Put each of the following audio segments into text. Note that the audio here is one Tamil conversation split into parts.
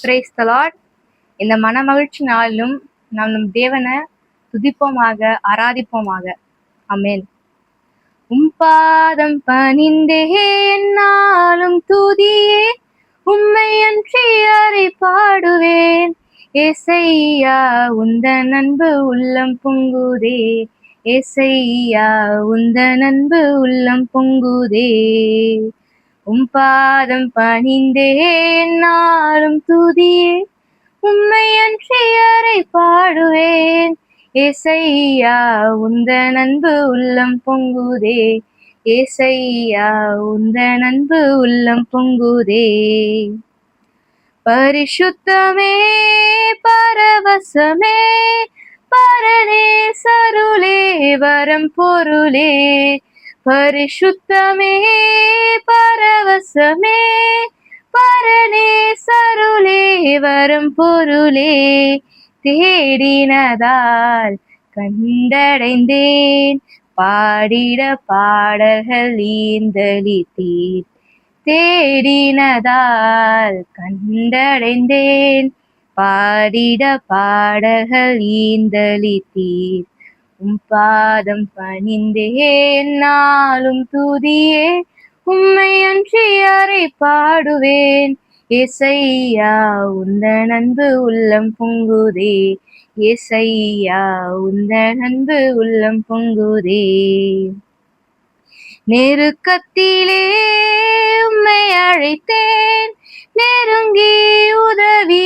Praise the Lord. இந்த மனமகிழ்ச்சி நாளிலும் நாம் நம் தேவனை துதிப்போமாக, ஆராதிப்போமாக. ஆமென். பாதம் பணிந்தே என்னாலும் துதியே, உம்மை அன்றி யாரை பாடுவேன். ஏசையா உந்தன் அன்பு உள்ளம் பொங்குதே, ஏசையா உந்தன் அன்பு உள்ளம் பொங்குதே. பாதம் பணிந்தே என்னாலும் துதியே, உம்மை அன்றி யாரை பாடுவேன். ஏசையா உந்தன் அன்பு உள்ளம் பொங்குதே, ஏசையா உந்தன் அன்பு உள்ளம் பொங்குதே. பரிசுத்தமே பரவசமே பரனே சருளே வரம் பொருளே. பரிசுத்தமே பரவசமே பரனே சருளே வரம் பொருளே. தேடினதால் கண்டடைந்தேன், பாடிட பாடல்கள் ஈந்தளித்தீர். தேடினதால் கண்டடைந்தேன், பாடிட பாடல்கள் ஈந்தளித்தீர். பாதம் பணிந்தே நாளும் துதியே, உம்மை அன்றி யாரை பாடுவேன். ஏசையா உந்தன் அன்பு உள்ளம் பொங்குதே, ஏசையா உந்தன் அன்பு உள்ளம் பொங்குதே. நெருக்கத்திலே உம்மை அழைத்தேன், நெருங்கி உதவி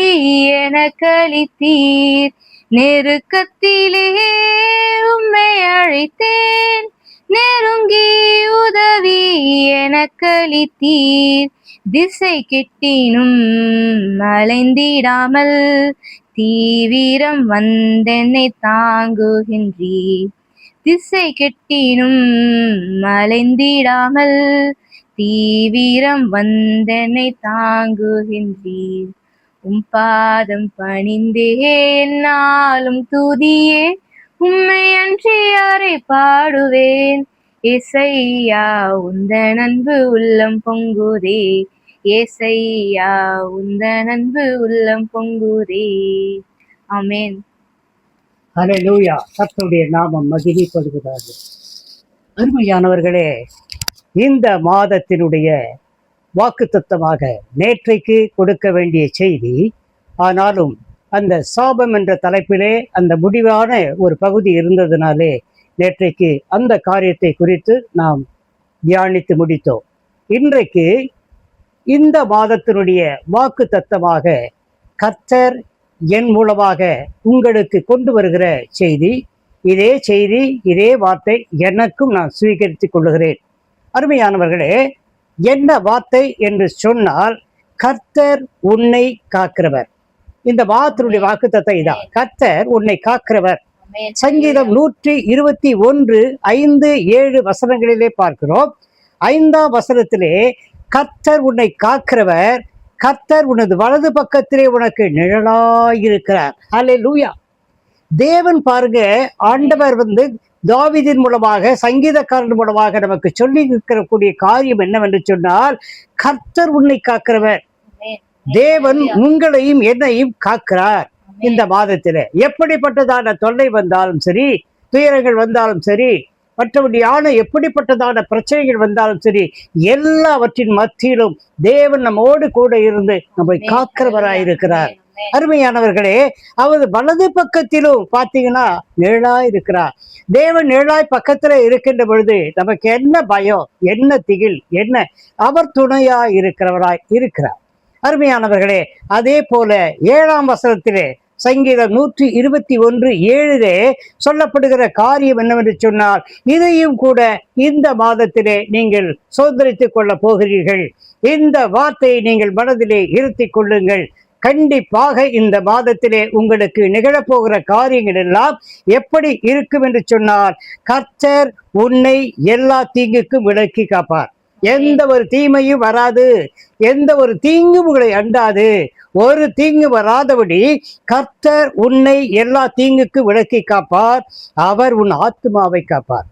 எனக்கு அளித்தீர். நெருக்கத்திலே உம்மை அழைத்தேன், நெருங்கி உதவி எனக்கு அளித்தீர். திசை கெட்டினும் அலைந்திடாமல் தீவிரம் வந்தென்னை தாங்குகின்றீர். திசை கெட்டினும் அலைந்திடாமல் தீவிரம் வந்தென்னை தாங்குகின்றீர். பாதம் பணிந்தே நாளும் துதியே, உம்மை அன்றி யாரை பாடுவேன். ஏசையா உந்தன் அன்பு உள்ளம் பொங்குதே, ஏசையா உந்தன் அன்பு உள்ளம் பொங்குதே. ஆமென். ஹல்லேலூயா. கர்த்தருடைய நாமம் மகிமைப்படுகிறது. அருமையானவர்களே, இந்த மாதத்தினுடைய வாக்குத்தத்தமாக நேற்றைக்கு கொடுக்க வேண்டிய செய்தி, ஆனாலும் அந்த சாபம் என்ற தலைப்பிலே அந்த முடிவான ஒரு பகுதி இருந்ததுனாலே நேற்றைக்கு அந்த காரியத்தை குறித்து நாம் தியானித்து முடித்தோம். இன்றைக்கு இந்த மாதத்தினுடைய வாக்குத்தத்தமாக கர்த்தர் என் மூலமாக உங்களுக்கு கொண்டு வருகிற செய்தி, இதே செய்தி, இதே வார்த்தை எனக்கும் நான் சுவீகரித்துக் கொள்ளுகிறேன். அருமையானவர்களே, என்ன வார்த்தை என்று சொன்னால், கர்த்தர் உன்னை காக்கிறவர். இந்த வார்த்தையுடைய வாக்குத்தத்தம் இதான், கர்த்தர் உன்னை காக்கிறவர். சங்கீதம் 121 5, 7 வசனங்களிலே பார்க்கிறோம். 5ஆம் வசனத்திலே கர்த்தர் உன்னை காக்கிறவர், கர்த்தர் உனது வலது பக்கத்திலே உனக்கு நிழலாயிருக்கிறார். ஹல்லேலூயா. தேவன் பாருங்க, ஆண்டவர் தாவீதின் மூலமாக, சங்கீதக்காரன் மூலமாக நமக்கு சொல்லி இருக்கக்கூடிய காரியம் என்னவென்று சொன்னால், கர்த்தர் உன்னை காக்கிறவர். தேவன் உங்களையும் என்னையும் காக்கிறார். இந்த மாதத்திலே எப்படிப்பட்டதான தொல்லை வந்தாலும் சரி, துயரங்கள் வந்தாலும் சரி, மற்றபடியான எப்படிப்பட்டதான பிரச்சனைகள் வந்தாலும் சரி, எல்லாவற்றின் மத்தியிலும் தேவன் நம்மோடு கூட இருந்து நம்மை காக்கிறவராயிருக்கிறார். அருமையானவர்களே, அவர் வலது பக்கத்திலும் பார்த்தீங்கன்னா நிழலாய் இருக்கிறார். தேவன் நிழலாய் பக்கத்துல இருக்கின்ற பொழுது நமக்கு என்ன பயம், என்ன திகில், என்ன? அவர் துணையாய் இருக்கிறவராய் இருக்கிறார். அருமையானவர்களே, அதே போல 7ஆம் வசனத்திலே சங்கீதம் 121 7 சொல்லப்படுகிற காரியம் என்னவென்று சொன்னால், இதையும் கூட இந்த மாதத்திலே நீங்கள் சுதந்திரித்துக் கொள்ள போகிறீர்கள். இந்த வார்த்தையை நீங்கள் மனதிலே இருத்திக் கொள்ளுங்கள். கண்டிப்பாக இந்த மாதத்திலே உங்களுக்கு நிகழப்போகிற காரியங்கள் எல்லாம் எப்படி இருக்கும் என்று சொன்னால், கர்த்தர் உன்னை எல்லா தீங்குக்கும் விலக்கி காப்பார். எந்த ஒரு தீமையும் வராது, எந்த ஒரு தீங்கும் உங்களை அண்டாது. ஒரு தீங்கு வராதபடி கர்த்தர் உன்னை எல்லா தீங்குக்கும் விலக்கி காப்பார். அவர் உன் ஆத்மாவை காப்பார்.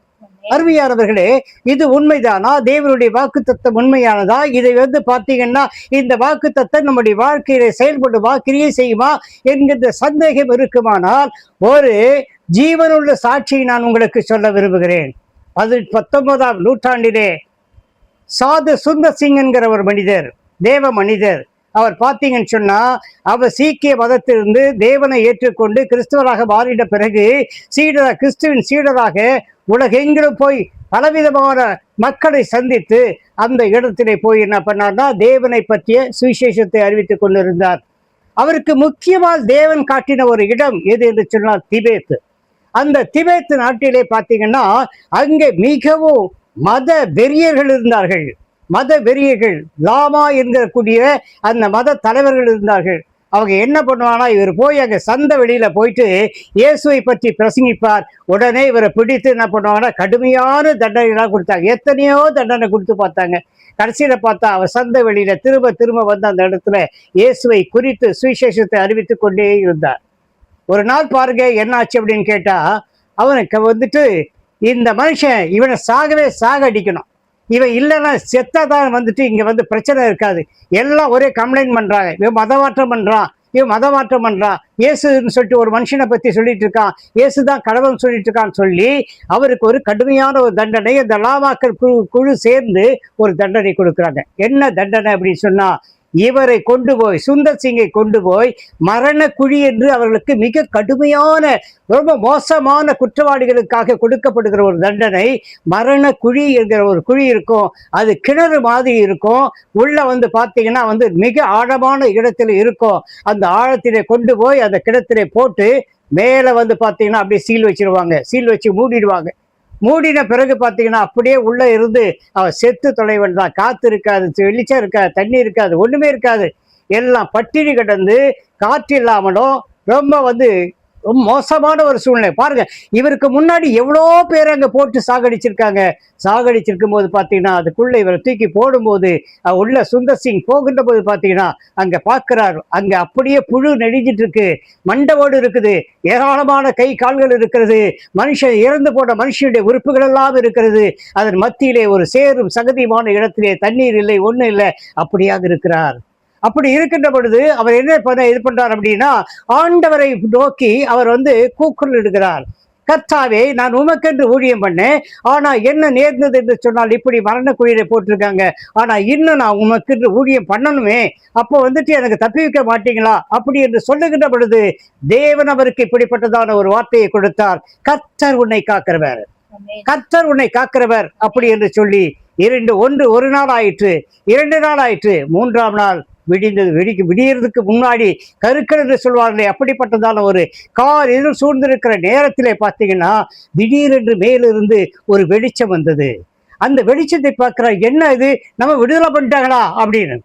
அருமையானவர்களே, இது உண்மைதானா? தேவனுடைய வாக்குத்தத்தம் உண்மையானதா? இதை பார்த்தீங்கன்னா இந்த வாக்குத்தத்தம் நம்முடைய வாழ்க்கையில செயல்படுமா, கிரியை செய்யுமா என்கின்ற சந்தேகம் இருக்குமானால் ஒரு ஜீவனுள்ள சாட்சியை நான் உங்களுக்கு சொல்ல விரும்புகிறேன். அது 19ஆம் நூற்றாண்டிலே சாது சுந்தர் சிங் என்கிற ஒரு மனிதர், தேவ மனிதர். அவர் பார்த்தீங்கன்னு சொன்னா, அவர் சீக்கிய மதத்திலிருந்து தேவனை ஏற்றுக்கொண்டு கிறிஸ்துவராக மாறிட பிறகு கிறிஸ்துவின் சீடராக உலகெங்கிலும் போய் பலவிதமான மக்களை சந்தித்து அந்த இடத்திலே போய் என்ன பண்ணார்னா, தேவனை பற்றிய சுவிசேஷத்தை அறிவித்துக் கொண்டிருந்தார். அவருக்கு முக்கியமாக தேவன் காட்டின ஒரு இடம் எது என்று சொன்னால் திபேத். அந்த திபேத் நாட்டிலே பார்த்தீங்கன்னா அங்கே மிகவும் மத வெறியர்கள் இருந்தார்கள். மத வெறியர்கள், லாமா என்கக்கூடிய அந்த மத தலைவர்கள் இருந்தார்கள். அவங்க என்ன பண்ணுவாங்கன்னா, இவர் போய் அங்கே சந்த வெளியில போயிட்டு இயேசுவை பற்றி பிரசங்கிப்பார். உடனே இவரை பிடித்து என்ன பண்ணுவாங்கன்னா, கடுமையான தண்டனைலாம் கொடுத்தாங்க. எத்தனையோ தண்டனை கொடுத்து பார்த்தாங்க. கடைசியில பார்த்தா அவர் சந்த வெளியில திரும்ப திரும்ப வந்து அந்த இடத்துல இயேசுவை குறித்து சுவிசேஷத்தை அறிவித்து கொண்டே இருந்தார். ஒரு நாள் பாருங்க என்ன ஆச்சு அப்படின்னு கேட்டா, அவனுக்கு இந்த மனுஷன் இவனை சாக அடிக்கணும், இவன் இல்லைன்னா செத்தாதான் இங்க பிரச்சனை இருக்காது. எல்லாம் ஒரே கம்ப்ளைண்ட் பண்றாங்க, இவன் மதமாற்றம் பண்றான், இயேசுன்னு சொல்லிட்டு ஒரு மனுஷனை பத்தி சொல்லிட்டு இருக்கான், இயேசுதான் கடவுள்னு சொல்லிட்டு இருக்கான்னு சொல்லி அவருக்கு ஒரு கடுமையான ஒரு தண்டனை அந்த லாமாக்கள் குழு சேர்ந்து ஒரு தண்டனை கொடுக்குறாங்க. என்ன தண்டனை அப்படின்னு சொன்னா, இவரை கொண்டு போய் சுந்தர் சிங்கை கொண்டு போய் மரண குழி என்று அவர்களுக்கு மிக கடுமையான ரொம்ப மோசமான குற்றவாளிகளுக்காக கொடுக்கப்படுகிற ஒரு தண்டனை. மரண குழி என்கிற ஒரு குழி இருக்கும், அது கிணறு மாதிரி இருக்கும். உள்ள பார்த்தீங்கன்னா மிக ஆழமான இடத்துல இருக்கும். அந்த ஆழத்திலே கொண்டு போய் அந்த கிணத்திலே போட்டு மேலே பார்த்தீங்கன்னா அப்படியே சீல் வச்சிருவாங்க, சீல் வச்சு மூடிடுவாங்க. மூடின பிறகு பார்த்தீங்கன்னா அப்படியே உள்ள இருந்து அவன் செத்து தொலைவன் தான். காத்து இருக்காது, வெளிச்சம் இருக்காது, தண்ணி இருக்காது, ஒண்ணுமே இருக்காது. எல்லாம் பட்டினி கிடந்து காற்று இல்லாமலும் ரொம்ப மோசமான ஒரு சூழ்நிலை. பாருங்க, இவருக்கு முன்னாடி எவ்வளோ பேர் அங்கே போட்டு சாகடிச்சிருக்காங்க. சாகடிச்சிருக்கும் போது பார்த்தீங்கன்னா அதுக்குள்ள இவரை தூக்கி போடும்போது உள்ள சுந்தர் சிங் போகின்ற போது பார்த்தீங்கன்னா அங்கே பார்க்கிறார், அங்கே அப்படியே புழு நெடிஞ்சிட்டு இருக்கு, மண்டவோடு இருக்குது, ஏராளமான கை கால்கள் இருக்கிறது, மனுஷன் இறந்து போன மனுஷனுடைய உறுப்புகள் எல்லாம் இருக்கிறது. அதன் மத்தியிலே ஒரு சேரும் சகதியுமான இடத்திலே தண்ணீர் இல்லை, ஒன்றும் இல்லை, அப்படியாக இருக்கிறார். அப்படி இருக்கின்ற பொழுது அவர் என்ன இது பண்றார் அப்படின்னா, ஆண்டவரை நோக்கி அவர் கூக்குரல் இடுகிறார். கர்த்தாவே, நான் உமக்கென்று ஊழியம் பண்ணேன், ஆனா என்ன நேர்ந்தது என்று சொன்னால் இப்படி மரண குழியை போட்டிருக்காங்க, ஆனா இன்னும் நான் உமக்கென்று ஊழியம் பண்ணணுமே, அப்போ எனக்கு தப்பி வைக்க மாட்டீங்களா அப்படி என்று சொல்லுகின்ற பொழுது தேவன் அவருக்கு இப்படிப்பட்டதான ஒரு வார்த்தையை கொடுத்தார். கர்த்தர் உன்னை காக்கிறவர், கர்த்தர் உன்னை காக்கிறவர் அப்படி என்று சொல்லி ஒரு நாள் ஆயிற்று, 2 நாள் ஆயிற்று, 3ஆம் நாள் விடிந்தது. விடியறதுக்கு முன்னாடி கருக்கள் என்று சொல்வார்களே, அப்படிப்பட்டதான ஒரு கார் எதிர் சூழ்ந்திருக்கிற நேரத்திலே பார்த்தீங்கன்னா திடீரென்று மேலிருந்து ஒரு வெளிச்சம் வந்தது. அந்த வெளிச்சத்தை பார்க்கிற, என்ன இது, நம்ம விடுதலை பண்ணிட்டாங்களா அப்படின்னு.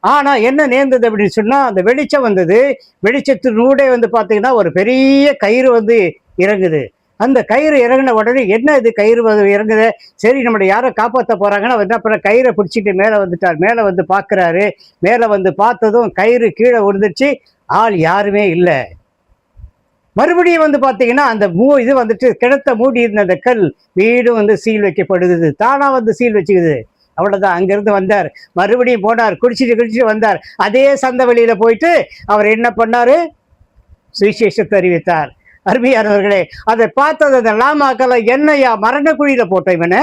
ஆனா என்ன நேர்ந்தது அப்படின்னு சொன்னா, அந்த வெளிச்சம் வந்தது. வெளிச்சத்தினூடே பார்த்தீங்கன்னா ஒரு பெரிய கயிறு இறங்குது. அந்த கயிறு இறங்கின உடனே, என்ன இது கயிறு இறங்குது, சரி நம்மளை யாரை காப்பாற்ற போறாங்கன்னா என்ன பண்ண, கயிறை பிடிச்சிட்டு மேலே வந்துட்டார். மேலே பார்க்குறாரு. மேலே பார்த்ததும் கயிறு கீழே விழுந்துச்சு, ஆள் யாருமே இல்லை. மறுபடியும் பார்த்தீங்கன்னா அந்த இது கிணத்த மூடி இருந்த அந்த கல் வீடும் சீல் வைக்கப்படுது, தானா சீல் வச்சுக்குது. அவ்வளவுதான். அங்கிருந்து வந்தார், மறுபடியும் போனார், குடிச்சிட்டு வந்தார். அதே சந்த வெளியில போயிட்டு அவர் என்ன பண்ணாரு, சுவிசேஷத்தை அறிவித்தார். அருமையானவர்களே, அதை பார்த்தது அந்த லாமாக்களை, என்னையா மரண குழியில போட்ட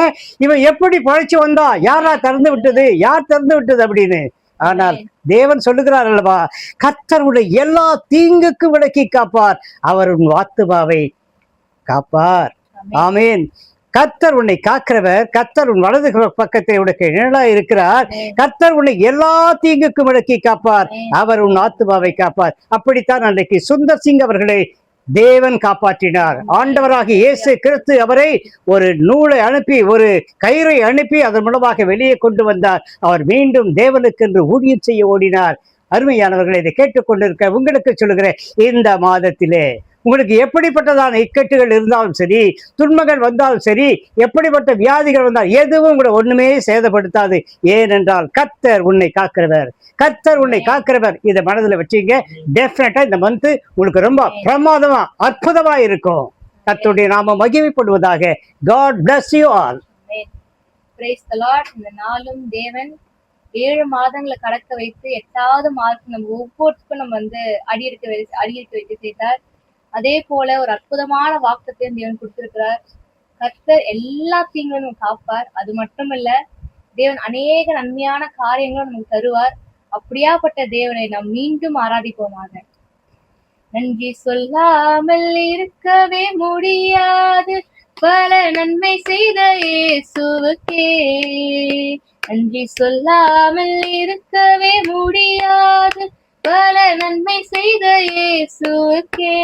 இவன் எப்படி பழைச்சு வந்தா, யாரா திறந்து விட்டது, யார் திறந்து விட்டது அப்படின்னு. ஆனால் தேவன் சொல்லுகிறார் அல்லவா, கர்த்தருடைய எல்லா தீங்குக்கும் விலக்கி காப்பார், அவர் உன் ஆத்துமாவை காப்பார். ஆமீன். கர்த்தர் உன்னை காக்கிறவர், கர்த்தர் உன் வலது பக்கத்தில் உனக்கு நிழலா இருக்கிறார். கர்த்தர் உன்னை எல்லா தீங்குக்கும் விலக்கி காப்பார், அவர் உன் ஆத்துமாவை காப்பார். அப்படித்தான் அன்றைக்கு சுந்தர் சிங் அவர்களை தேவன் காப்பாற்றினார். ஆண்டவராக இயேசு கிறிஸ்து அவரை ஒரு நூலை அனுப்பி, ஒரு கயிறை அனுப்பி அதன் மூலமாக வெளியே கொண்டு வந்தார். அவர் மீண்டும் தேவனுக்கென்று ஊழியம் செய்ய ஓடினார். அருமையானவர்களை, இதை கேட்டுக்கொண்டிருக்க உங்களுக்கு சொல்லுகிறேன், இந்த மாதத்திலே உங்களுக்கு எப்படிப்பட்டதான இக்கட்டுகள் இருந்தாலும் சரி, துன்பங்கள் வந்தாலும் சரி, எப்படிப்பட்ட வியாதிகள் வந்தால் எதுவும் உங்களை ஒண்ணுமே சேதப்படுத்தாது. ஏனென்றால் கர்த்தர் உன்னை காக்கிறவர், கர்த்தர் உன்னை காக்கிறவர். இதை மனதில் வச்சுங்க. டெஃபினட்டா இந்த மந்த் உங்களுக்கு ரொம்ப பிரமாதமா அற்புதமா இருக்கும். கர்த்தருடைய நாமம் மகிமைப்படுவதாக. God bless you all. Praise the Lord. இந்த நாளும் தேவன் 7 மாதங்களை கடக்க வைத்து 8வது மாதம் நம்ம ஒவ்வொருத்துக்கும் நம்ம அடியெடுக்க வைத்து செய்தார். அதே போல ஒரு அற்புதமான வாக்குத்தையும் தேவன் கொடுத்திருக்கிறார். கர்த்தர் எல்லா தீங்களும் காப்பார். அது மட்டுமல்ல, தேவன் அநேக நன்மையான காரியங்களும் நமக்கு தருவார். அப்படியாப்பட்ட தேவனை நாம் மீண்டும் ஆராதிப்போமாக. நன்றி சொல்லாமல் இருக்கவே முடியாது, பல நன்மை செய்த இயேசுவுக்கே. நன்றி சொல்லாமல் இருக்கவே முடியாது, பல நன்மை செய்த இயேசுவுக்கே.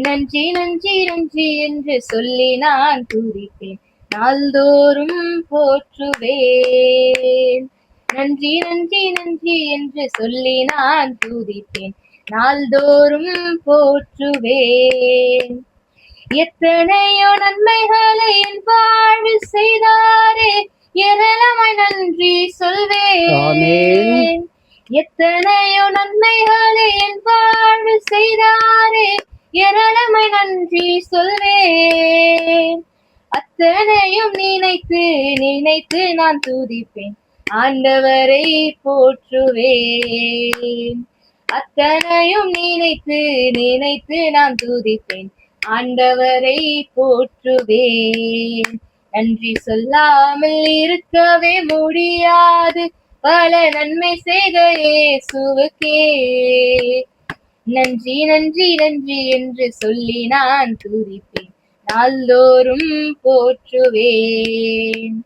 நன்றி நன்றி நன்றி என்று சொல்லி நான் துதிப்பேன், நாள்தோறும் போற்றுவேன். நன்றி நன்றி நன்றி என்று சொல்லி நான் துதிப்பேன், நாள்தோறும் போற்றுவேன். எத்தனையோ நன்மைகளை என் வாழ்வில் செய்தாரே, ஏராளமாய் நன்றி சொல்வேன். எத்தனையோ நன்மைகளை என் வாழ்வில் செய்தாரே, ஏராளமாய் நன்றி சொல்வேன். அத்தனையும் நினைத்து நினைத்து நான் துதிப்பேன், ஆண்டவரை போற்றுவேன். அத்தனையும் நினைத்து நினைத்து நான் துதிப்பேன், ஆண்டவரை போற்றுவேன். நன்றி சொல்லாமல் இருக்கவே முடியாது, பல நன்மை செய்த இயேசுவுக்கே. நன்றி நன்றி நன்றி என்று சொல்லி நான் துதிப்பேன், நாள்தோறும் போற்றுவேன்.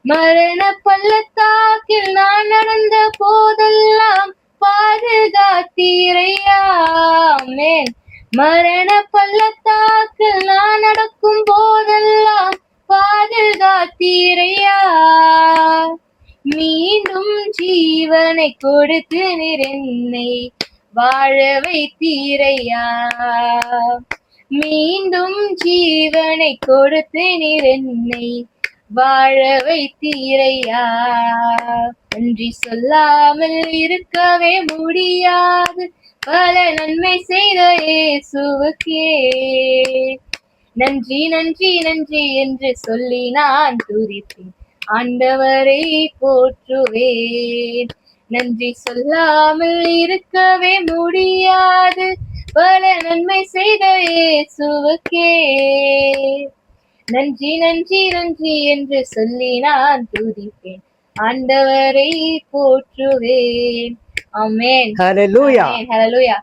மரண பள்ளத்தாக்கில் நான் நடந்த போதெல்லாம் பாதுகாத்தீரையா. ஆமென். மரண பள்ளத்தாக்கில் நான் நடக்கும் போதெல்லாம் பாதுகாத்தீரையா. மீண்டும் ஜீவனை கொடுத்து நீர் என்னை வாழ வைத்தீரையா. மீண்டும் ஜீவனை கொடுத்து நீர் என்னை வாழ வைத்தீரையா. நன்றி சொல்லாமல் இருக்கவே முடியாது, பல நன்மை செய்த இயேசுவுக்கே. நன்றி நன்றி நன்றி என்று சொல்லி நான் துதிப்பேன், ஆண்டவரை போற்றுவேன். நன்றி சொல்லாமல் இருக்கவே முடியாது, பல நன்மை செய்த இயேசுவுக்கே. நன்றி நன்றி நன்றி என்று சொல்லி நான் துதிப்பேன், ஆண்டவரை போற்றுவேன். ஆமென். Hallelujah. Hallelujah.